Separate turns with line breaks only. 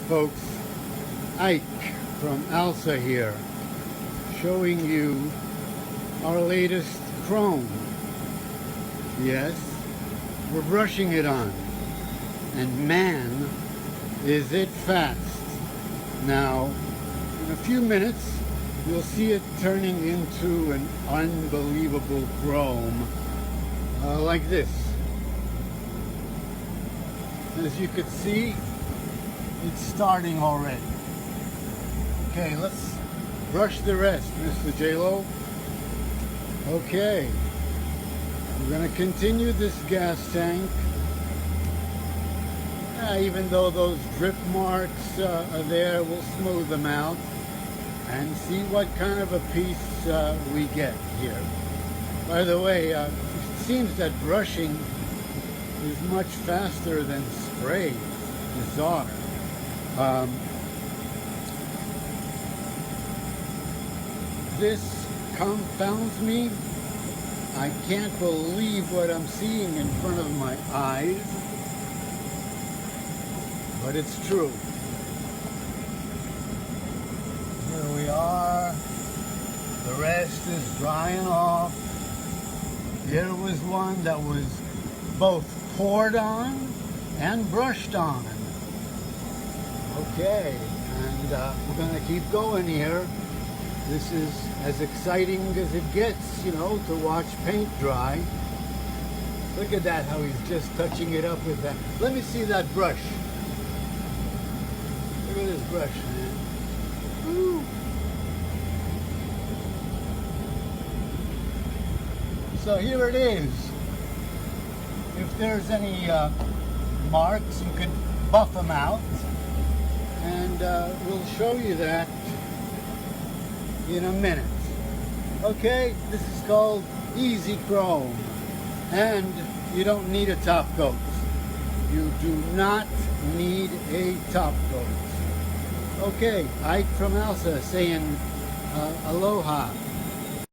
folks, Ike from Alsa here, showing you our latest chrome. Yes, we're brushing it on, and man, is it fast. Now, in a few minutes, you'll see it turning into an unbelievable chrome, like this. As you can see, it's starting already. Okay, let's brush the rest, Mr. J-Lo. Okay, we're going to continue this gas tank. Even though those drip marks are there, we'll smooth them out and see what kind of a piece we get here. By the way, it seems that brushing is much faster than spray. Bizarre. This confounds me. I can't believe what I'm seeing in front of my eyes, but it's true. Here we are. The rest is drying off. Here was one that was both poured on and brushed on. Okay, and we're going to keep going here. This is as exciting as it gets, you know, to watch paint dry. Look at that, how he's just touching it up with that. Let me see that brush. Look at this brush, man. Woo. So here it is. If there's any marks, you can buff them out, and we'll show you that in a minute. Okay, this is called Easy Chrome, and you don't need a top coat. You do not need a top coat. Okay, Ike from Alsa saying aloha.